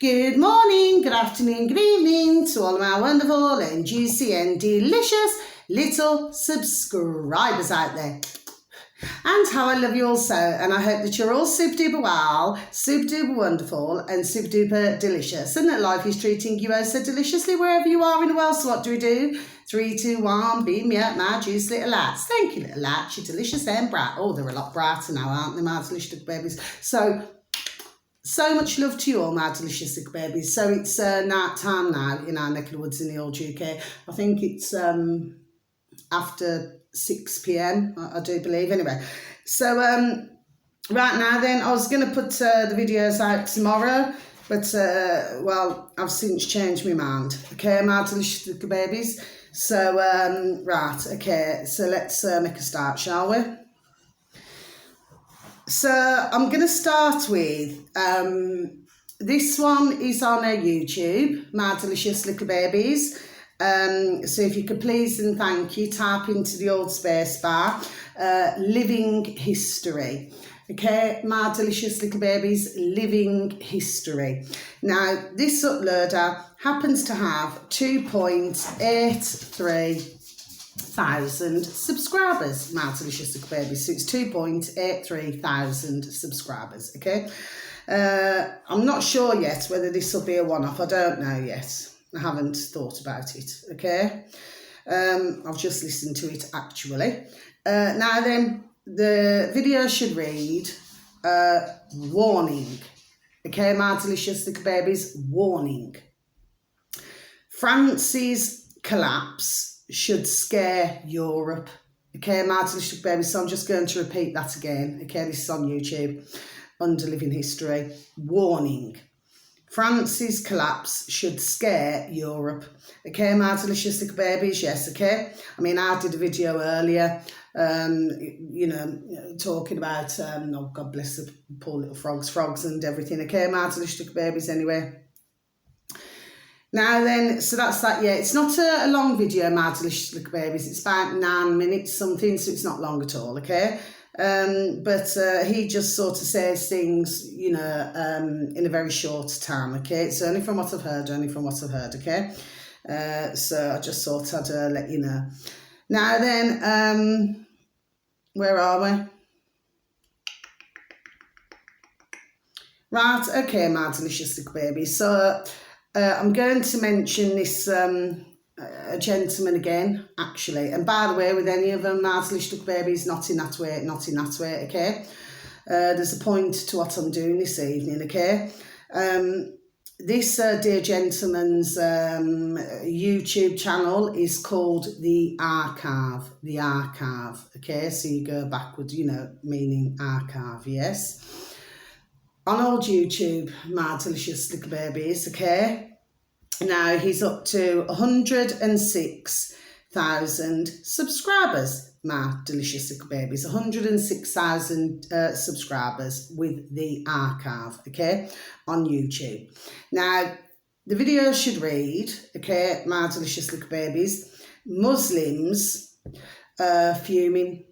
Good morning, good afternoon, good evening to all of my wonderful and juicy and delicious little subscribers out there. And how I love you all so, and I hope that you're all super duper well, super duper wonderful, and super duper delicious, and that life is treating you oh so deliciously wherever you are in the world. So what do? 3, 2, 1, beam me up, my juicy little lads. Thank you, little lads. You're delicious and bright. Oh, they're a lot brighter now, aren't they, my delicious little babies? So much love to you all, my delicious little babies. So it's night time now in our neck of the woods in the old UK. I think it's after 6 p.m, I do believe. Anyway, so right now then, I was going to put the videos out tomorrow, but well, I've since changed my mind. Okay, my delicious little babies. So right, okay, so let's make a start, shall we? So I'm going to start with this one is on YouTube, my delicious little babies. So if you could please and thank you, type into the old space bar, living history. Okay, my delicious little babies, living history. Now, this uploader happens to have 2.83 thousand subscribers, my delicious little babies. So it's 2.83 thousand subscribers. Okay, I'm not sure yet whether this will be a one-off. I don't know yet. I haven't thought about it. Okay, I've just listened to it actually. Now then, the video should read warning. Okay, my delicious little babies, warning. France's collapse should scare Europe. Okay, my delicious babies. So I'm just going to repeat that again. Okay, this is on YouTube under Living History. Warning. France's collapse should scare Europe. Okay, my delicious little babies. Yes, okay. I mean, I did a video earlier, you know, talking about, oh, God bless the poor little frogs and everything. Okay, my delicious little babies anyway. Now then, so that's that, yeah. It's not a long video, my delicious little babies. It's about 9 minutes something, so it's not long at all, okay? But he just sort of says things, you know, in a very short time, okay? It's only from what I've heard, okay? So I just thought I'd let you know. Now then, where are we? Right, okay, my delicious little baby. So I'm going to mention this a gentleman again, actually. And by the way, with any of them, my delicious little babies, not in that way, okay? There's a point to what I'm doing this evening, okay? This dear gentleman's YouTube channel is called The Archive. The Archive, okay? So you go backwards, you know, meaning archive, yes? On old YouTube, my delicious little babies, okay? Now, he's up to 106,000 subscribers, my delicious little babies. 106,000 subscribers with The Archive, okay, on YouTube. Now, the video should read, okay, my delicious little babies, Muslims fuming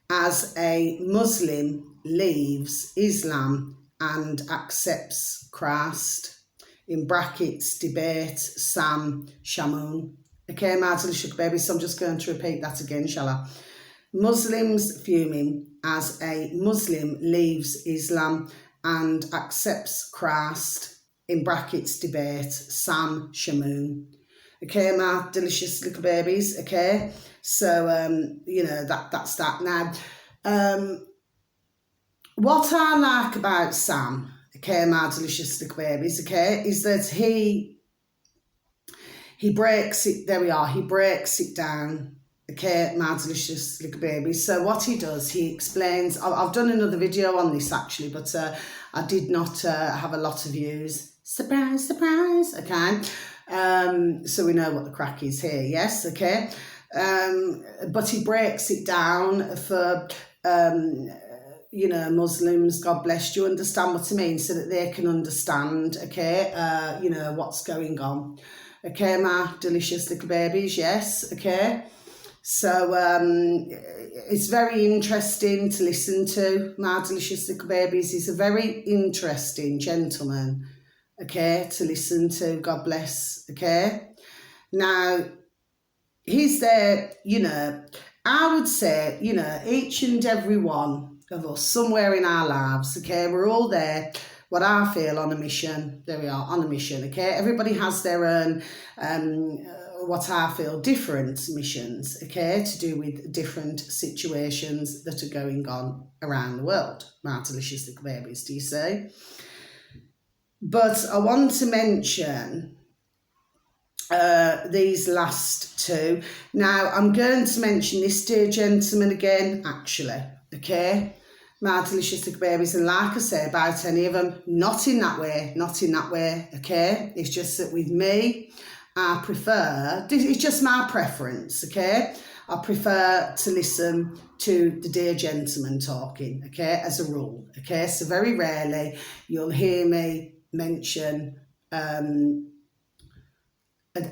as a Muslim leaves Islam and accepts Christ, in brackets, debate, Sam Shamoun. Okay, my delicious baby, so I'm just going to repeat that again, shall I? Muslims fuming as a Muslim leaves Islam and accepts Christ, in brackets, debate, Sam Shamoun. Okay, my delicious little babies, okay? So, you know, that's that. Now, what I like about Sam, okay, my delicious little babies, okay, is that he breaks it, there we are, he breaks it down, okay, my delicious little babies. So what he does, he explains, I've done another video on this actually, but I did not have a lot of views. Surprise, surprise, okay. So we know what the crack is here, yes, okay. But he breaks it down for you know, Muslims, God bless you, understand what I mean, so that they can understand, okay, you know, what's going on. Okay, my delicious little babies, yes, okay. So it's very interesting to listen to, my delicious little babies. He's a very interesting gentleman, okay, to listen to. God bless, okay. Now, he's there, I would say, each and every one of us, somewhere in our lives, okay, we're all there, what I feel, on a mission. There we are, on a mission, okay. Everybody has their own, what I feel, different missions, okay, to do with different situations that are going on around the world. My delicious little babies, do you see? But I want to mention these last two. Now, I'm going to mention this dear gentleman again, actually, okay? My delicious little babies, and like I say about any of them, not in that way, okay? It's just that with me, I prefer, it's just my preference, okay? I prefer to listen to the dear gentleman talking, okay, as a rule, okay? So very rarely you'll hear me mention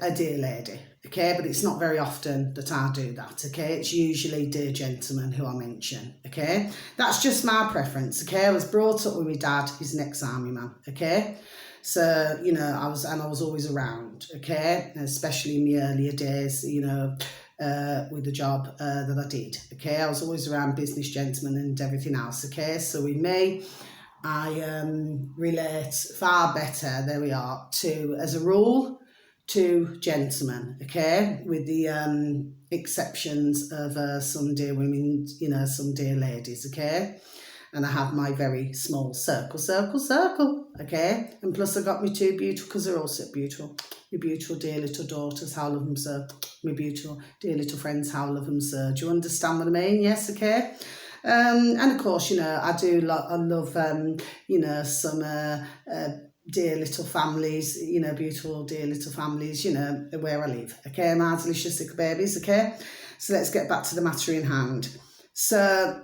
a dear lady, okay, but it's not very often that I do that, okay. It's usually dear gentleman who I mention, okay. That's just my preference, okay. I was brought up with my dad, he's an ex-army man, okay. So, I was always around, okay, especially in the earlier days, with the job that I did, okay. I was always around business gentlemen and everything else, okay. So with me, I relate far better, there we are, to, as a rule, to gentlemen, okay, with the exceptions of some dear women, some dear ladies, okay, and I have my very small circle, okay, and plus I got me two beautiful, because they're all so beautiful, my beautiful dear little daughters, how I love them so, my beautiful dear little friends, how I love them so, do you understand what I mean? Yes, okay. And of course, I do I love, some dear little families, beautiful dear little families, where I live, okay, my delicious little babies, okay. So let's get back to the matter in hand. So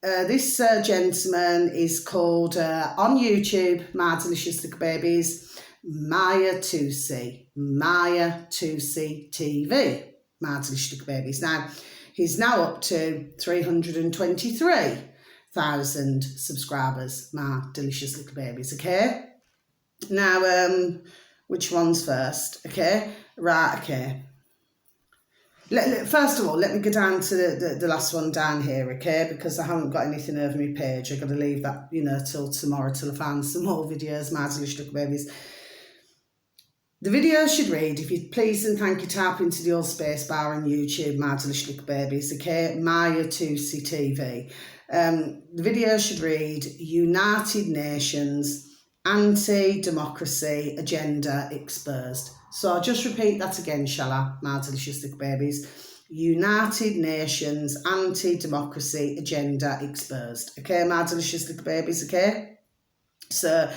this gentleman is called, on YouTube, my delicious little babies, Maya Tusi TV, my delicious little babies. Now, he's now up to 323,000 subscribers, my delicious little babies, okay. Now, which one's first? Okay, right, okay. First of all, let me go down to the last one down here, okay, because I haven't got anything over my page. I've got to leave that, till tomorrow, till I find some more videos, my delicious little babies. The video should read, if you'd please and thank you, type into the old space bar on YouTube, my delicious little babies, okay, Maya Tusi TV. The video should read, United Nations Anti-Democracy Agenda Exposed. So I'll just repeat that again, shall I, my delicious little babies. United Nations Anti-Democracy Agenda Exposed. Okay, my delicious little babies, okay? So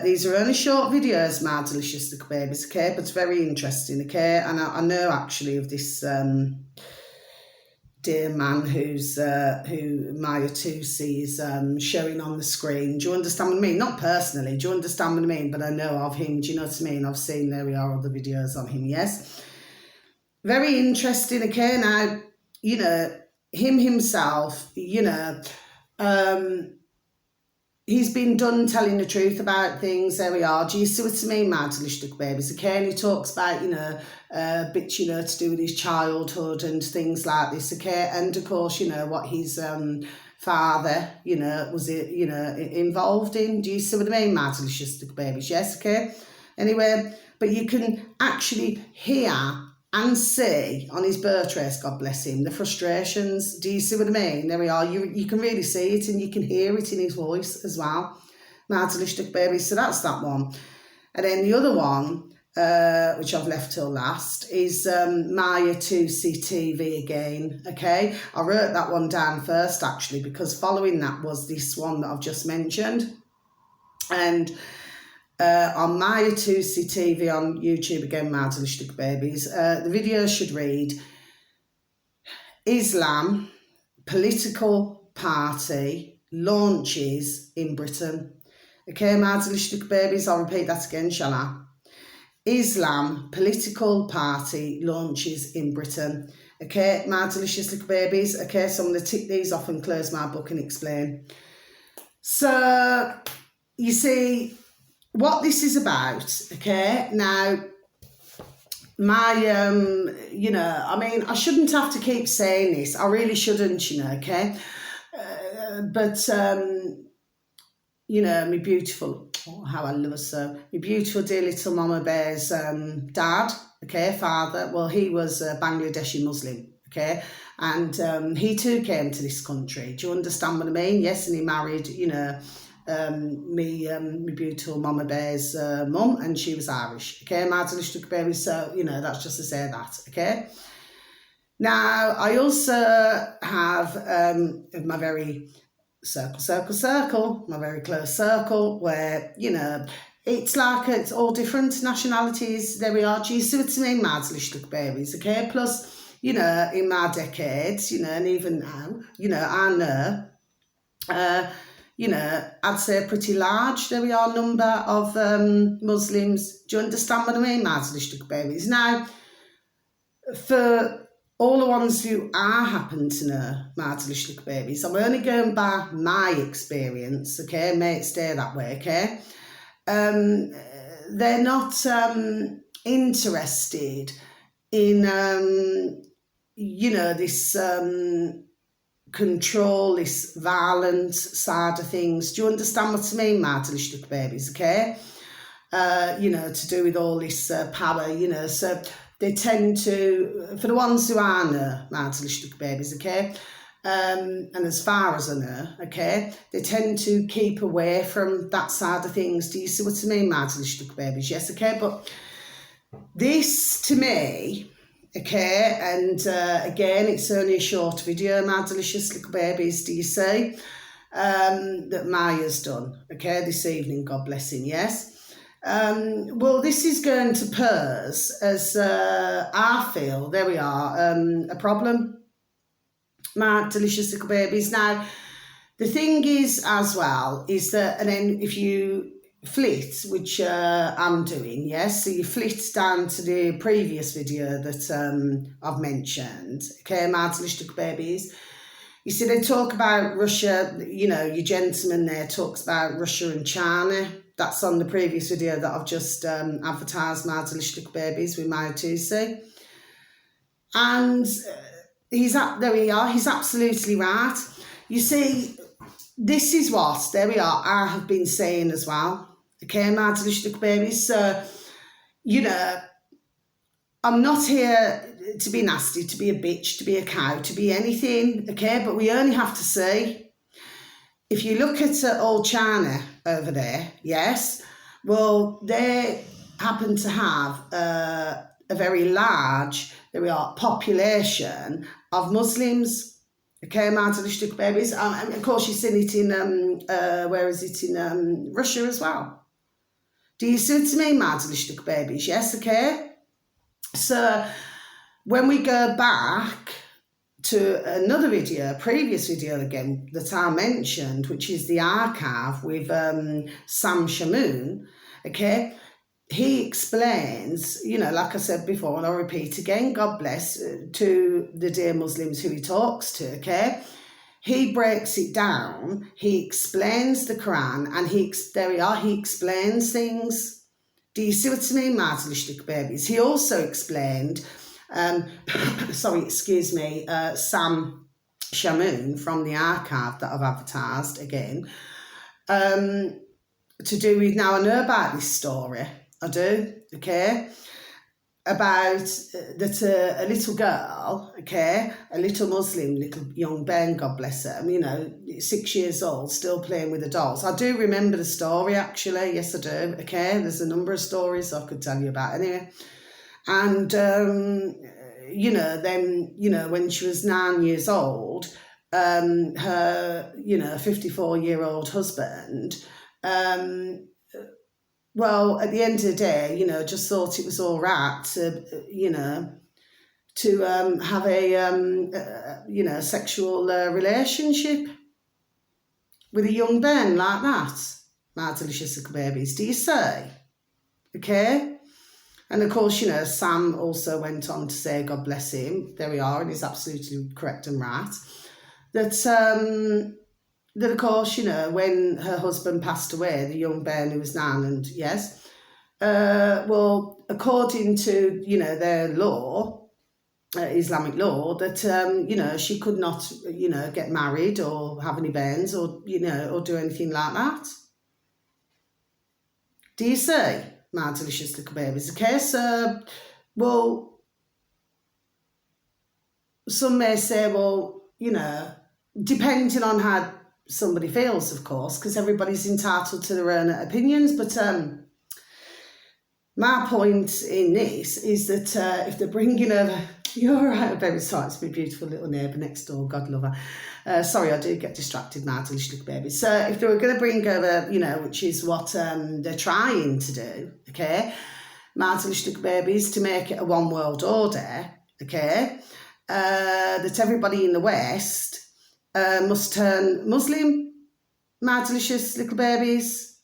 these are only short videos, my delicious little babies, okay? But it's very interesting, okay? And I know actually of this dear man who Maya Tusi is showing on the screen. Do you understand what I mean? Not personally, do you understand what I mean? But I know of him, do you know what I mean? I've seen, there we are, other videos on him, yes? Very interesting, okay? Now, him himself, he's been done telling the truth about things, there we are. Do you see what I mean, my delicious little babies, okay? And he talks about, bits, to do with his childhood and things like this, okay? And of course, what his father, was involved in. Do you see what I mean, my delicious little babies? Yes, okay? Anyway, but you can actually hear and see on his birth race, God bless him, the frustrations. Do you see what I mean? There we are. You can really see it and you can hear it in his voice as well. My delicious little babies. So that's that one. And then the other one, which I've left till last, is Maya Tusi TV again, okay? I wrote that one down first, actually, because following that was this one that I've just mentioned. And on Maya Tusi TV on YouTube, again, my delicious little babies, the video should read, Islam political party launches in Britain. Okay, my delicious little babies, I'll repeat that again, shall I? Islam political party launches in Britain. Okay, my delicious little babies. Okay, so I'm going to tick these off and close my book and explain. So, you see, what this is about, okay? Now, my, I mean, I shouldn't have to keep saying this. I really shouldn't, okay? But my beautiful, oh, how I love her so, my beautiful dear little Mama Bear's dad, okay, father, well, he was a Bangladeshi Muslim, okay, and he too came to this country. Do you understand what I mean? Yes, and he married, me beautiful Mama Bear's mum, and she was Irish, okay, Martin Baby, so, that's just to say that, okay. Now, I also have my very circle, my very close circle, where, it's like it's all different nationalities. There we are. Do you see what I mean? Madlish babies, okay? Plus, in my decades, and even now, I know, I'd say a pretty large, there we are, number of Muslims. Do you understand what I mean? Madlish babies. Now, for all the ones who I happen to know Martin babies, I'm only going by my experience, okay? May it stay that way, okay? They're not interested in, this control, this violence side of things. Do you understand what I mean, Martin babies, okay? To do with all this power, so they tend to, for the ones who I know, Martin babies, okay, and as far as I know, okay, they tend to keep away from that side of things. Do you see what I mean, Martin babies? Yes, okay, but this to me, okay, and again, it's only a short video, my delicious little babies, do you see, that Maya's done, okay, this evening, God bless him, yes. Well, this is going to pose as, I feel, there we are, a problem, my delicious little babies. Now, the thing is as well, is that, and then if you flit, which I'm doing, yes, so you flit down to the previous video that I've mentioned, okay, my delicious little babies. You see, they talk about Russia, your gentleman there talks about Russia and China. That's on the previous video that I've just advertised, my delicious babies with Maya Tusi. And there we are, he's absolutely right. You see, this is what, there we are, I have been saying as well. Okay, my delicious babies. So, I'm not here to be nasty, to be a bitch, to be a cow, to be anything, okay? But we only have to see. If you look at old China over there, yes, well, they happen to have a very large, there we are, population of Muslims, okay, Martin babies. And of course, you've seen it in, where is it, in Russia as well. Do you see what I mean, Martin babies? Yes, okay. So when we go back to another video, a previous video again that I mentioned, which is the archive with Sam Shamoon, okay, he explains, like I said before, and I'll repeat again, God bless, to the dear Muslims who he talks to, okay, he breaks it down, he explains the Quran, and he explains things. Do you see what I mean, Martin babies? He also explained, Sam Shamoon from the archive that I've advertised again, to do with, now I know about this story, I do, okay, about that a little girl, okay, a little Muslim, little young Ben, God bless her, 6 years old, still playing with the dolls. I do remember the story, actually, yes I do, okay, there's a number of stories I could tell you about anyway. And, then, when she was 9 years old, her, 54-year-old husband, well, at the end of the day, just thought it was all right to, to have a, sexual relationship with a young Ben like that. My delicious little babies, do you say? Okay? And of course, Sam also went on to say, God bless him, there we are, and he's absolutely correct and right, that, that, of course, when her husband passed away, the young bairn who was 9, and yes, well, according to, their law, Islamic law, that, she could not, get married or have any bairns or, or do anything like that. Do you see, my delicious little babies? Okay, so, well, some may say, well, depending on how somebody feels, of course, because everybody's entitled to their own opinions, but my point in this is that if they're bringing over, you're all right, baby, sorry, it's my beautiful little neighbour next door, God love her. Sorry, I do get distracted now, delicious little baby. So if they were going to bring over, which is what they're trying to do, okay, my delicious little babies, to make it a one world order, okay, that everybody in the West must turn Muslim, my delicious little babies,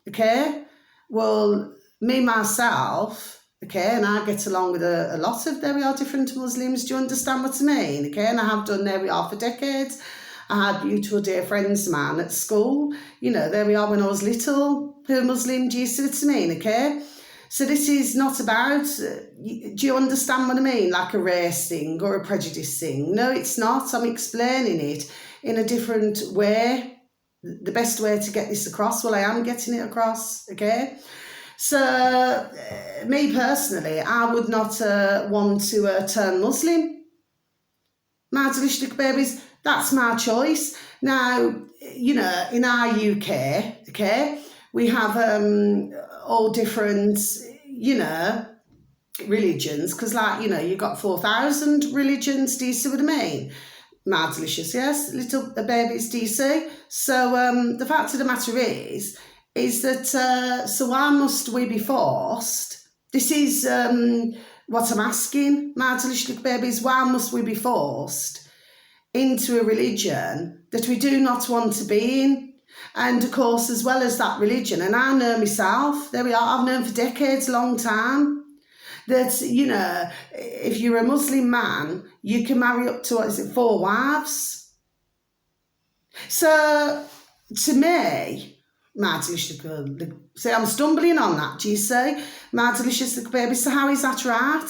okay? Well, me, myself, okay, and I get along with a lot of, there we are, different Muslims, do you understand what I mean, okay? And I have done, there we are, for decades. I had beautiful dear friends, man, at school, there we are when I was little, who are Muslim, do you see what I mean, okay? So this is not about, do you understand what I mean, like a race thing or a prejudice thing? No, it's not. I'm explaining it in a different way. The best way to get this across, well, I am getting it across, okay? So, me personally, I would not want to turn Muslim. My delicious little babies, that's my choice. Now, in our UK, okay, we have all different, religions, because you've got 4,000 religions, do you see what I mean? My delicious, yes, little babies, do you see? So the fact of the matter is that, so why must we be forced? This is what I'm asking, my delicious little babies, why must we be forced into a religion that we do not want to be in? And of course, as well as that religion, and I know myself, there we are, I've known for decades, long time, that, if you're a Muslim man, you can marry up to, 4 wives. So, to me, my delicious little, see, I'm stumbling on that, do you see? My delicious little baby, so how is that right?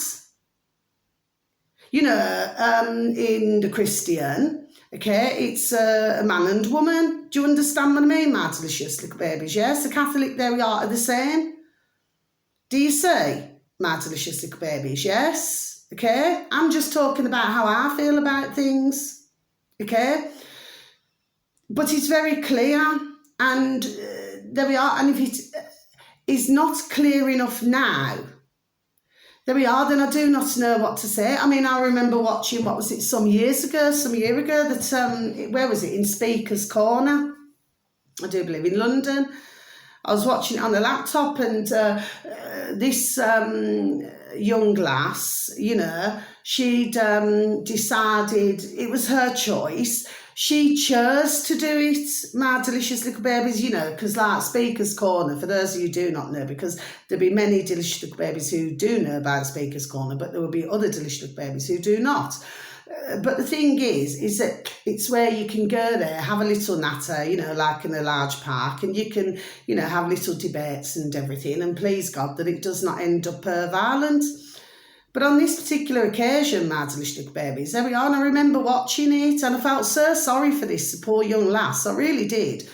In the Christian, okay, it's a man and woman. Do you understand what I mean, my delicious little babies? Yes, the Catholic, there we are the same. Do you see, my delicious little babies? Yes, okay. I'm just talking about how I feel about things, okay. But it's very clear, and there we are. And if it is not clear enough now, there we are, then I do not know what to say. I mean, I remember watching, what was it, some year ago, that, where was it, in Speaker's Corner, I do believe, in London. I was watching it on the laptop, and this young lass, she'd decided, it was her choice. She chose to do it, my delicious little babies, because like Speaker's Corner, for those of you who do not know, because there'll be many delicious little babies who do know about Speaker's Corner, but there will be other delicious little babies who do not. But the thing is that it's where you can go there, have a little natter, like in a large park, and you can, have little debates and everything, and please God that it does not end up violent. But on this particular occasion, my delicious little babies, there we are, and I remember watching it, and I felt so sorry for this poor young lass, I really did,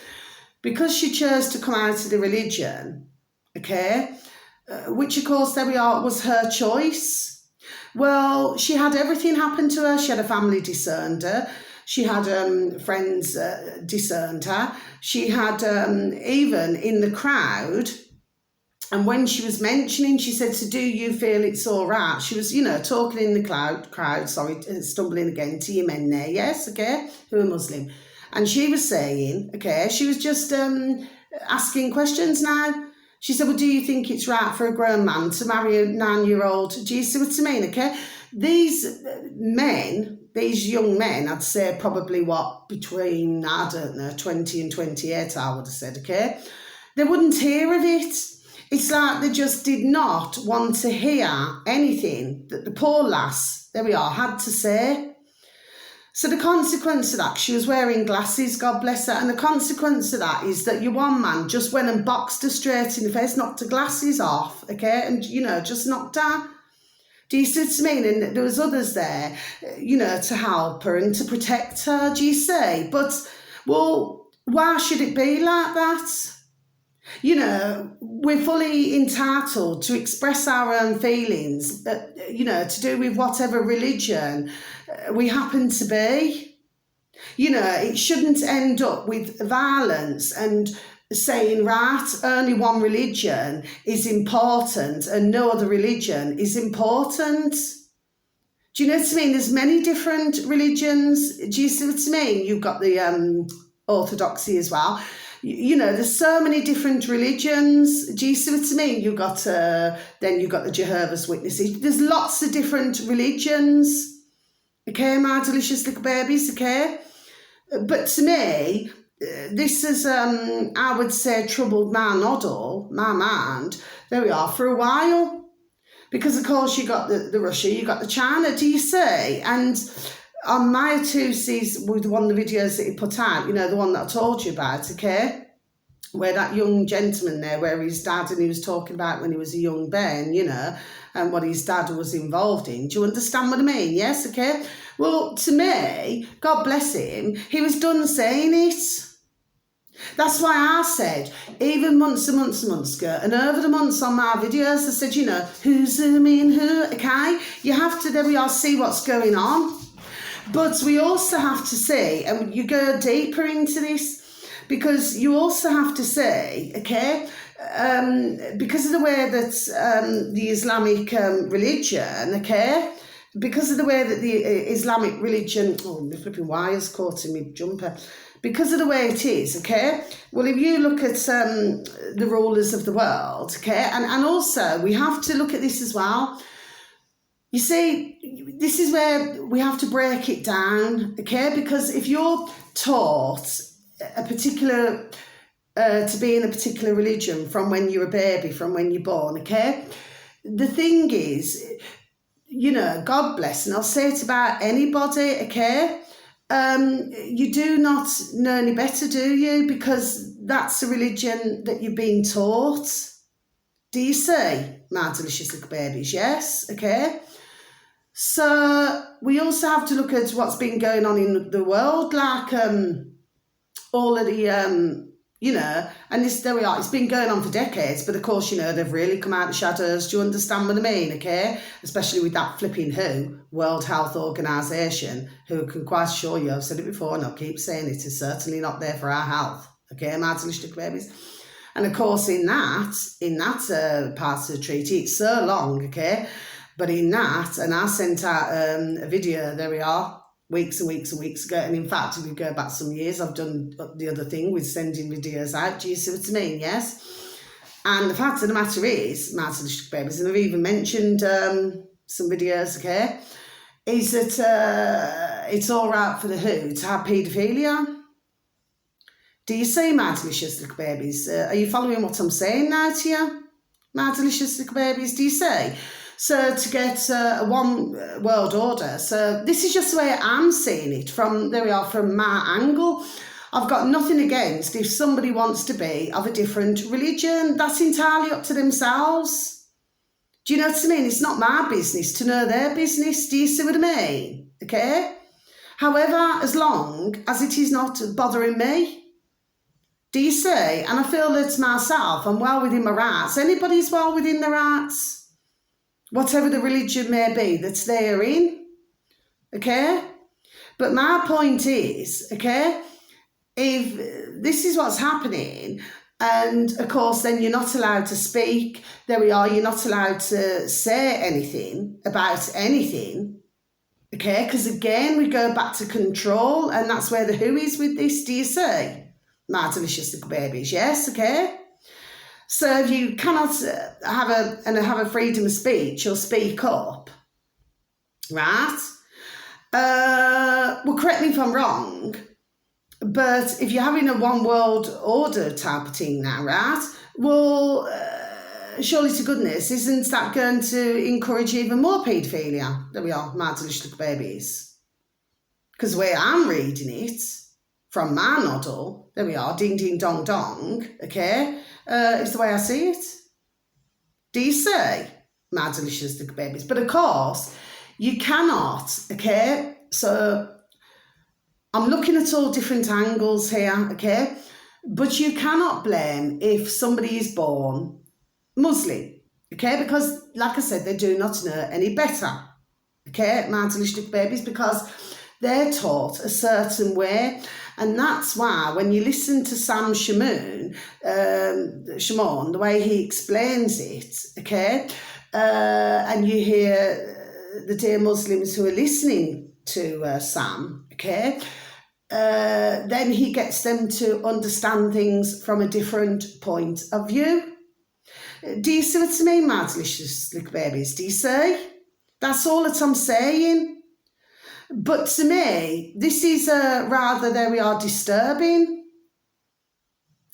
because she chose to come out of the religion, okay, which of course, there we are, was her choice. Well, she had everything happen to her. She had a family disowned her. She had friends disowned her. She had even in the crowd, and when she was mentioning, she said, so do you feel it's all right? She was, talking in the crowd, stumbling again, to your men there, yes, okay, who are Muslim. And she was saying, okay, she was just asking questions now. She said, well, do you think it's right for a grown man to marry a 9-year-old? Do you see what I mean, okay? These men, these young men, I'd say probably between, I don't know, 20 and 28, I would have said, okay? They wouldn't hear of it. It's like they just did not want to hear anything that the poor lass, there we are, had to say. So the consequence of that, she was wearing glasses, God bless her, and the consequence of that is that your one man just went and boxed her straight in the face, knocked her glasses off, okay, and, you know, just knocked her. Do you see what I mean? And there was others there, you know, to help her and to protect her, do you see? But, well, why should it be like that? You know, we're fully entitled to express our own feelings, you know, to do with whatever religion we happen to be. You know, it shouldn't end up with violence and saying, right, only one religion is important and no other religion is important. Do you know what I mean? There's many different religions. Do you see what I mean? You've got the Orthodoxy as well. You know, there's so many different religions. Do you see what I mean? You've got, then you've got the Jehovah's Witnesses. There's lots of different religions. Okay, my delicious little babies, okay? But to me, this is, I would say, troubled my noddle, my mind. There we are, for a while. Because, of course, you got the Russia, you got the China, do you see? And on my 2Cs, with one of the videos that he put out, you know, the one that I told you about, okay, where that young gentleman there, where his dad, and he was talking about when he was a young Ben, you know, and what his dad was involved in. Do you understand what I mean? Yes, okay? Well, to me, God bless him, he was done saying it. That's why I said, even months and months and months ago, and over the months on my videos, I said, you know, who's zooming who, okay? You have to, there we are, see what's going on. But we also have to see, and you go deeper into this, because you also have to say, okay, because of the way that the Islamic religion, okay, because of the way that the Islamic religion, oh, my flipping wire's caught in my jumper, because of the way it is, okay, well, if you look at the rulers of the world, okay, and also we have to look at this as well. You see, this is where we have to break it down, okay, because if you're taught a particular, to be in a particular religion from when you're a baby, from when you're born, okay, the thing is, you know, God bless, and I'll say it about anybody, okay, you do not know any better, do you? Because that's a religion that you've been taught. Do you see, my delicious little babies? Yes, okay. So we also have to look at what's been going on in the world, like all of the, you know, and this, there we are, it's been going on for decades, but of course, you know, they've really come out of the shadows. Do you understand what I mean, okay? Especially with that flipping WHO, World Health Organisation, who can quite assure you, I've said it before and I'll keep saying it, is certainly not there for our health, okay, my delicious babies. And of course, in that part of the treaty, it's so long, okay? But in that, and I sent out a video, there we are, weeks and weeks and weeks ago. And in fact, if we go back some years, I've done the other thing with sending videos out. Do you see what I mean? Yes. And the fact of the matter is, my delicious babies, and I've even mentioned some videos, okay, is that it's all right for the WHO to have paedophilia. Do you see, my delicious little babies? Are you following what I'm saying now to you? My delicious little babies, do you see? So to get a one world order. So this is just the way I'm seeing it from, there we are, from my angle. I've got nothing against if somebody wants to be of a different religion. That's entirely up to themselves. Do you know what I mean? It's not my business to know their business. Do you see what I mean? Okay? However, as long as it is not bothering me. Do you see? And I feel that myself, I'm well within my rights. Anybody's well within their rights. Whatever the religion may be that's therein, okay? But my point is, okay, if this is what's happening, and of course then you're not allowed to speak, there we are, you're not allowed to say anything about anything, okay? Because again, we go back to control, and that's where the WHO is with this, do you see? My delicious little babies, yes, okay? So if you cannot have a freedom of speech or speak up, right? Well, correct me if I'm wrong, but if you're having a one world order type of thing now, right? Well, surely to goodness, isn't that going to encourage even more paedophilia? There we are, my delicious little babies. because the way I'm reading it from my noddle, there we are, ding, ding, dong, dong, okay, is the way I see it. Do you see? My delicious little babies. But of course, you cannot, okay, so I'm looking at all different angles here, okay, but you cannot blame if somebody is born Muslim, okay, because like I said, they do not know any better, okay, my delicious little babies, because they're taught a certain way. And that's why when you listen to Sam Shamoun, the way he explains it, okay, and you hear the dear Muslims who are listening to Sam, okay, then he gets them to understand things from a different point of view. Do you see what I mean, my delicious little babies? Do you see? That's all that I'm saying. But to me, this is rather, there we are, disturbing.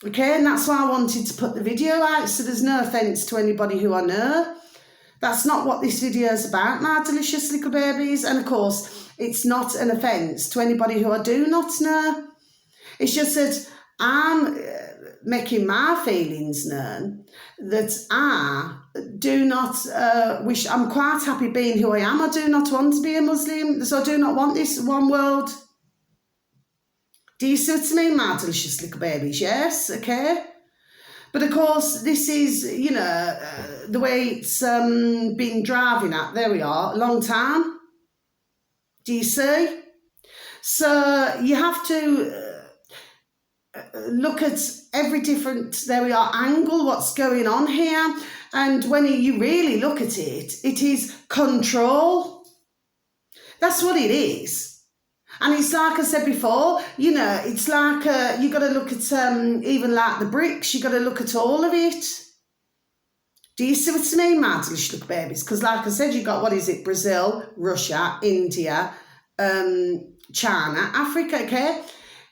Okay, and that's why I wanted to put the video out, so there's no offence to anybody who I know. That's not what this video is about, my delicious little babies. And of course, it's not an offence to anybody who I do not know. It's just that I'm making my feelings known, that I do not wish, I'm quite happy being who I am. I do not want to be a Muslim, so I do not want this one world. Do you see what I mean, my delicious little babies? Yes, okay. But of course, this is, you know, the way it's been driving at, there we are, a long time. Do you see? So you have to look at every different, there we are, angle, what's going on here. And when you really look at it, it is control. That's what it is. And it's like I said before, you know, it's like you got to look at even like the BRICS, you got to look at all of it. Do you see what I mean, my delicious little babies? Because like I said, you got, what is it, Brazil, Russia, India, China, Africa, okay?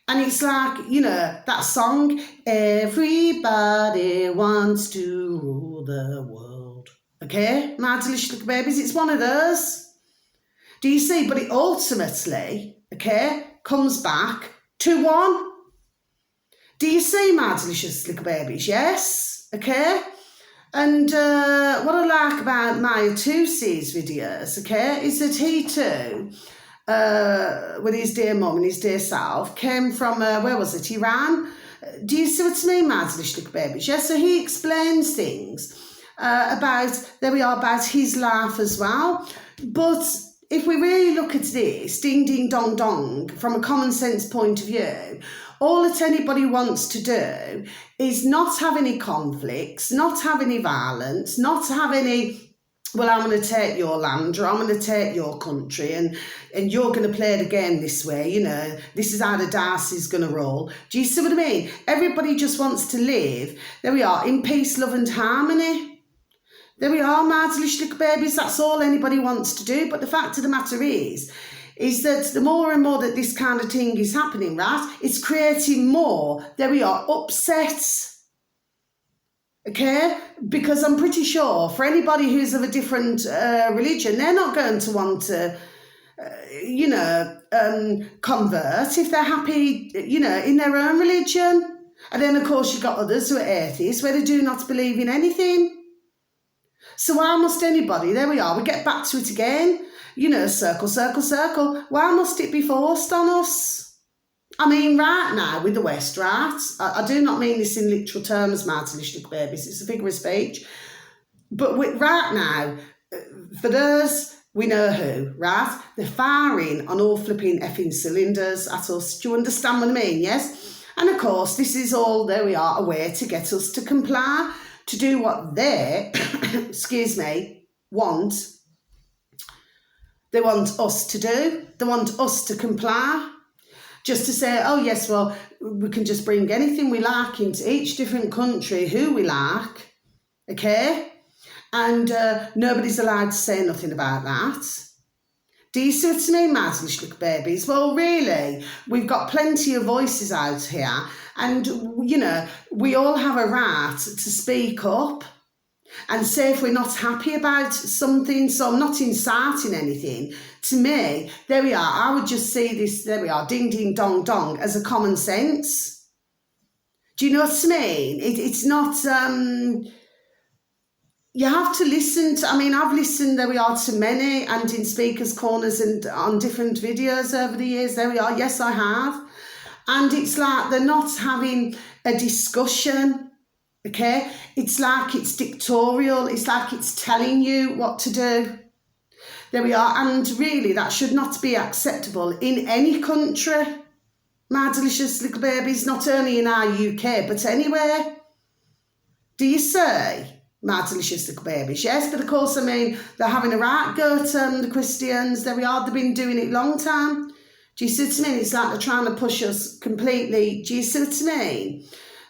And it's like, you know, that song, everybody wants to rule the world. Okay, my delicious little babies, it's one of those. Do you see? But it ultimately, okay, comes back to one. Do you see, my delicious little babies? Yes, okay. And what I like about Maya Tusi's videos, okay, is that he too, with his dear mum and his dear self, came from, where was it, Iran? Do you see what I mean, my delicious little babies? Yes, so he explains things about, there we are, about his life as well. But if we really look at this, ding, ding, dong, dong, from a common sense point of view, all that anybody wants to do is not have any conflicts, not have any violence, not have any, well, I'm going to take your land, or I'm going to take your country, and you're going to play the game this way, you know, this is how the dice is going to roll. Do you see what I mean? Everybody just wants to live, there we are, in peace, love and harmony. There we are, my delicious little babies, that's all anybody wants to do. But the fact of the matter is that the more and more that this kind of thing is happening, right, it's creating more, there we are, upsets. Okay, because I'm pretty sure for anybody who's of a different religion, they're not going to want to, convert if they're happy, you know, in their own religion. And then, of course, you've got others who are atheists, where they do not believe in anything. So why must anybody, there we are, we get back to it again, you know, circle, circle, circle. Why must it be forced on us? I mean, right now, with the West, right? I do not mean this in literal terms, my delicious little babies. It's a figure of speech. But right now, for those, we know who, right? They're firing on all flipping effing cylinders at us. Do you understand what I mean? Yes? And of course, this is all, there we are, a way to get us to comply, to do what they, excuse me, want. They want us to do. They want us to comply. Just to say, oh yes, well, we can just bring anything we like into each different country, who we like, okay? And nobody's allowed to say nothing about that. Do you see what I mean, my little babies? Well, really, we've got plenty of voices out here, and, you know, we all have a right to speak up. and say if we're not happy about something. So I'm not inciting anything. To me, there we are. I would just see this, there we are, ding, ding, dong, dong, as a common sense. Do you know what I mean? It's not, you have to listen to, I mean, I've listened, there we are, to many, and in speakers' corners and on different videos over the years, there we are, yes, I have. And it's like they're not having a discussion, okay? It's like it's dictatorial, it's like it's telling you what to do. There we are, and really that should not be acceptable in any country, my delicious little babies, not only in our UK, but anywhere. Do you say? My delicious little babies, yes, but of course, I mean, they're having a right go at the Christians. There we are, they've been doing it a long time. Do you see what I mean? It's like they're trying to push us completely. Do you see what I mean?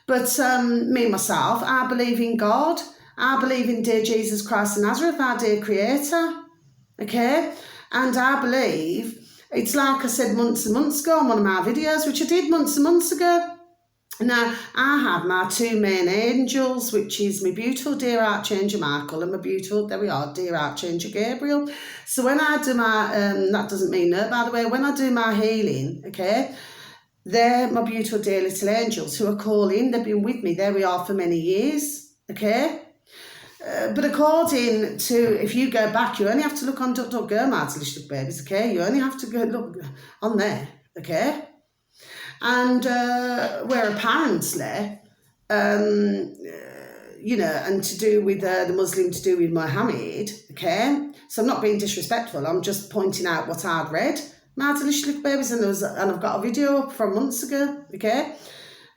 But me, myself, I believe in God. I believe in dear Jesus Christ of Nazareth, our dear Creator. Okay? And I believe, it's like I said months and months ago on one of my videos, which I did months and months ago. Now, I have my two main angels, which is my beautiful dear Archangel Michael and my beautiful, there we are, dear Archangel Gabriel. So when I do my, that doesn't mean no, by the way, when I do my healing, okay, they're my beautiful dear little angels who are calling. They've been with me, there we are, for many years, okay? But according to, if you go back, you only have to look on DuckDuckGo, my little babies, okay? You only have to go look on there, okay? And where apparently, you know, and to do with the Muslim, to do with Muhammad, okay? So I'm not being disrespectful, I'm just pointing out what I'd read, my delicious little babies, and I've got a video up from months ago, okay?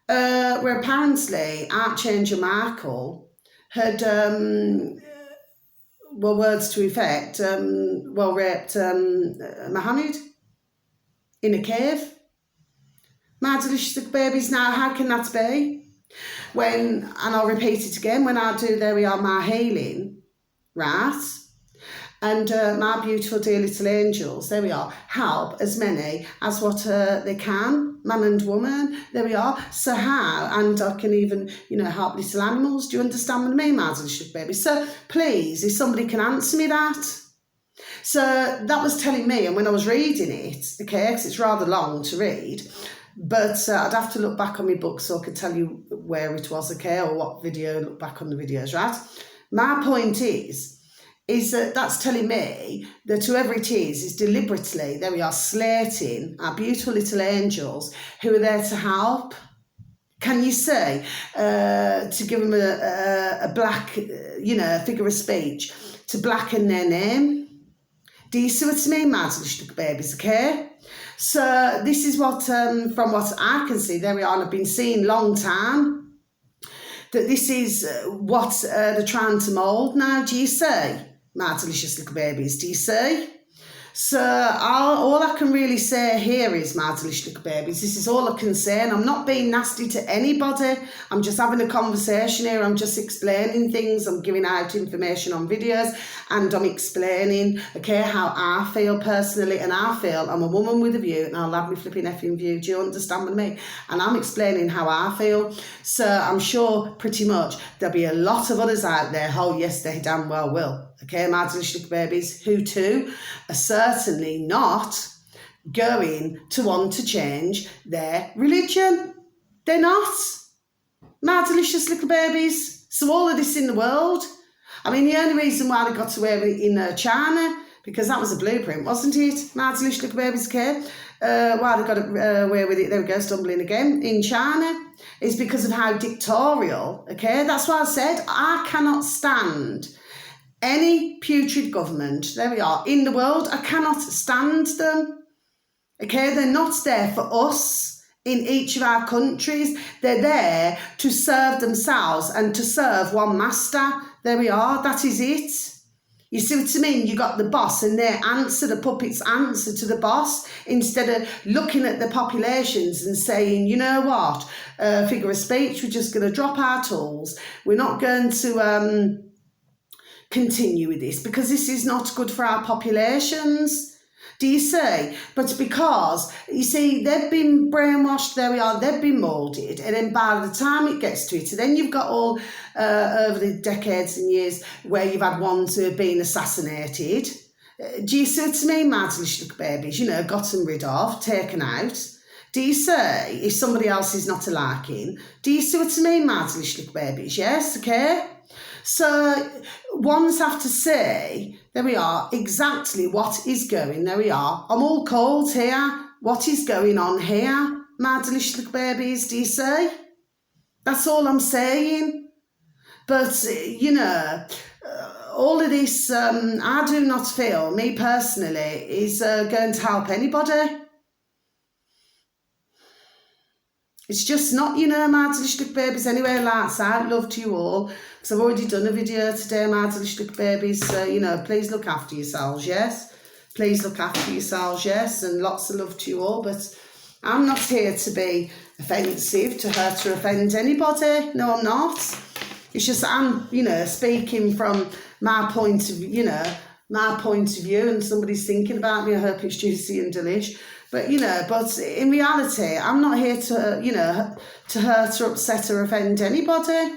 Where apparently Archangel Michael had, well, words to effect, well, raped Muhammad in a cave. My delicious little babies, now how can that be? When, and I'll repeat it again, when I do, there we are, my healing, right? And my beautiful dear little angels, there we are, help as many as what they can, man and woman, there we are. So how, and I can even, you know, help little animals. Do you understand what I mean, my delicious baby? So please, if somebody can answer me that. So that was telling me, and when I was reading it, okay, because it's rather long to read, but I'd have to look back on my book so I could tell you where it was, okay, or what video, look back on the videos, right? My point is that that's telling me that whoever it is deliberately, there we are, slating our beautiful little angels who are there to help. Can you say, to give them a black, you know, figure of speech, to blacken their name? Do you see what I mean, my little babies, okay? So this is what, from what I can see, there we are, and I've been seeing long time, that this is what they're trying to mould now. Do you see, my delicious little babies, do you see? So all I can really say here is, my delicious little babies, this is all I can say, and I'm not being nasty to anybody. I'm just having a conversation here. I'm just explaining things. I'm giving out information on videos, and I'm explaining, okay, how I feel personally, and I feel I'm a woman with a view, and I'll have me flipping effing view. Do you understand what I mean? And I'm explaining how I feel. So I'm sure pretty much there'll be a lot of others out there, oh yes, they damn well will. Okay, my delicious little babies, who too are certainly not going to want to change their religion. They're not. My delicious little babies. So all of this in the world. I mean, the only reason why they got away with it in China, because that was a blueprint, wasn't it? My delicious little babies, okay? Why they got away with it, there we go, stumbling again, in China, is because of how dictatorial, okay? That's why I said I cannot stand any putrid government, there we are, in the world. I cannot stand them, okay? They're not there for us in each of our countries. They're there to serve themselves and to serve one master. There we are, that is it. You see what I mean? You got the boss and their answer, the puppets answer to the boss, instead of looking at the populations and saying, you know what, figure of speech, we're just going to drop our tools. We're not going to continue with this because this is not good for our populations. Do you see? But because, you see, they've been brainwashed, there we are, they've been moulded, and then by the time it gets to it, then you've got all, over the decades and years, where you've had ones who have been assassinated. Do you see what I mean, my little babies, gotten rid of, taken out? Do you say, if somebody else is not a liking? Do you see what I mean, my little babies? Yes, okay? So ones have to say, there we are, exactly what is going, there we are. I'm all cold here. What is going on here, my delicious babies, do you say? That's all I'm saying. But, all of this, I do not feel, me personally, is going to help anybody. It's just not, my delicious babies, anyway, lights out, love to you all. Because I've already done a video today, my delicious babies, so, please look after yourselves, yes? Please look after yourselves, yes? And lots of love to you all, but I'm not here to be offensive, to hurt or offend anybody. No, I'm not. It's just I'm, speaking from my point of, my point of view, and somebody's thinking about me. I hope it's juicy and delish. But, but in reality, I'm not here to, to hurt or upset or offend anybody.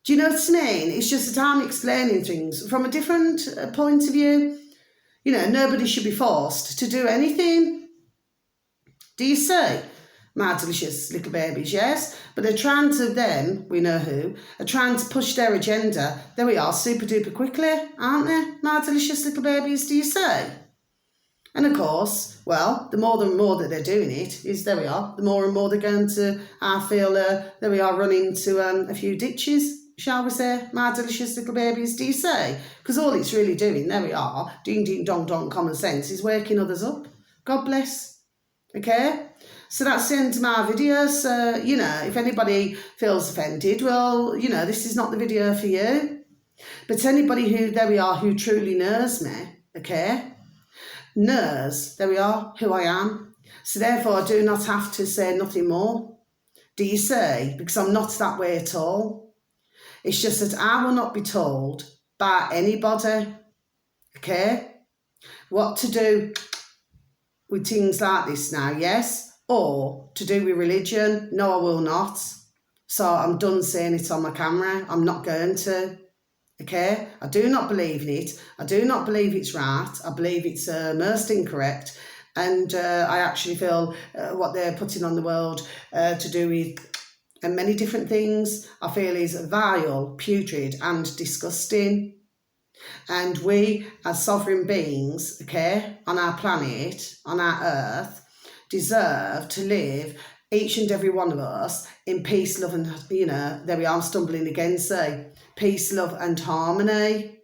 Do you know what I mean? It's just that I'm explaining things from a different point of view. Nobody should be forced to do anything. Do you see? My delicious little babies, yes? But they're trying to, them, we know who, are trying to push their agenda. There we are, super duper quickly, aren't they? My delicious little babies, do you say? And of course, well, the more that they're doing it, is there we are, the more and more they're going to, I feel, there we are, run into a few ditches, shall we say, my delicious little babies, do you say? Because all it's really doing, there we are, ding, ding, dong, dong, common sense, is waking others up. God bless. Okay? So that's the end of my video. So, if anybody feels offended, well, this is not the video for you. But anybody who, there we are, who truly knows me, okay, knows, there we are, who I am. So therefore, I do not have to say nothing more. Do you say? Because I'm not that way at all. It's just that I will not be told by anybody, okay, what to do with things like this now, yes? Or to do with religion. No, I will not. So I'm done saying it on my camera. I'm not going to. Okay? I do not believe in it. I do not believe it's right. I believe it's most incorrect. And I actually feel what they're putting on the world to do with many different things, I feel is vile, putrid and disgusting. And we, as sovereign beings, okay, on our planet, on our earth, deserve to live, each and every one of us, in peace, love and, there we are, stumbling again, say, peace, love and harmony.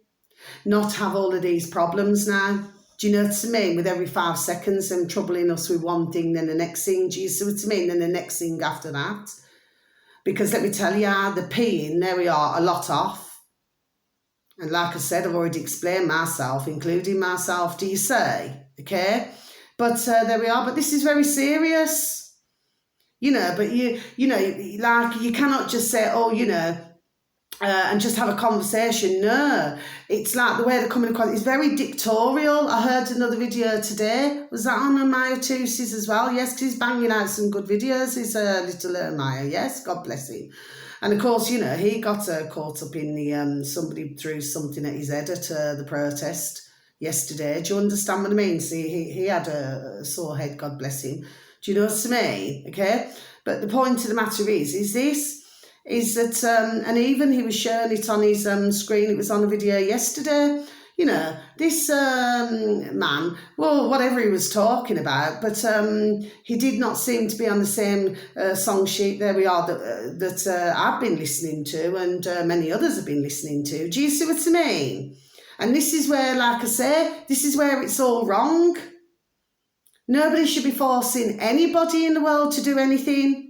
Not have all of these problems now. Do you know what I mean? With every 5 seconds, them troubling us with one thing, then the next thing. Do you see what I mean? Then the next thing after that. Because let me tell you, the peeing, there we are, a lot off. And like I said, I've already explained myself, including myself, do you say? Okay? But there we are. But this is very serious. But like, you cannot just say, oh, and just have a conversation. No, it's like the way they're coming across. It's very dictatorial. I heard another video today. Was that on Maya Tusis as well? Yes, because he's banging out some good videos. He's little Maya. Yes, God bless him. And of course, he got caught up in the somebody threw something at his head at the protest yesterday. Do you understand what I mean? See, he had a sore head. God bless him. Do you know what I mean? Okay, but the point of the matter is this. Is that, and even he was showing it on his screen, it was on a video yesterday, this man, well, whatever he was talking about, but he did not seem to be on the same song sheet, there we are, that I've been listening to and many others have been listening to. Do you see what I mean? And this is where, like I say, this is where it's all wrong. Nobody should be forcing anybody in the world to do anything.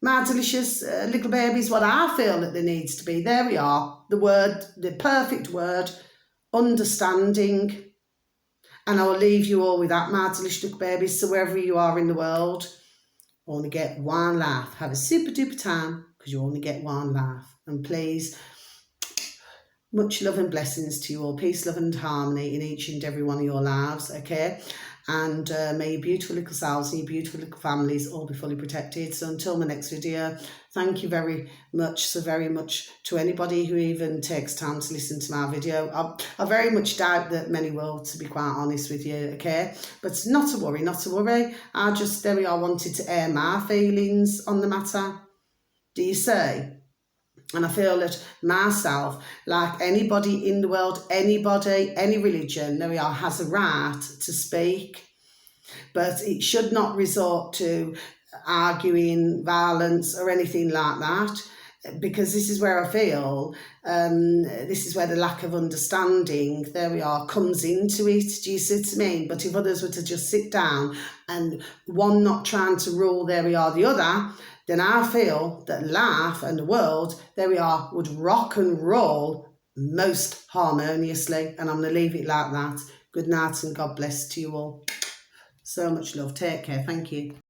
My delicious little babies, what I feel that there needs to be. There we are. The word, the perfect word, understanding. And I will leave you all with that, my delicious little babies. So wherever you are in the world, only get one life. Have a super duper time because you only get one life. And please, Much love and blessings to you all. Peace, love and harmony in each and every one of your lives, okay? And may your beautiful little selves and your beautiful little families all be fully protected. So until my next video, thank you very much to anybody who even takes time to listen to my video. I very much doubt that many will, to be quite honest with you, okay? But not to worry, not to worry. I just, there we are, wanted to air my feelings on the matter. Do you see? And I feel that myself, like anybody in the world, anybody, any religion, there we are, has a right to speak. But it should not resort to arguing, violence or anything like that. Because this is where I feel, this is where the lack of understanding, there we are, comes into it. Do you see what I mean? But if others were to just sit down and one not trying to rule, there we are, the other, then I feel that life and the world, there we are, would rock and roll most harmoniously. And I'm going to leave it like that. Good night and God bless to you all. So much love. Take care. Thank you.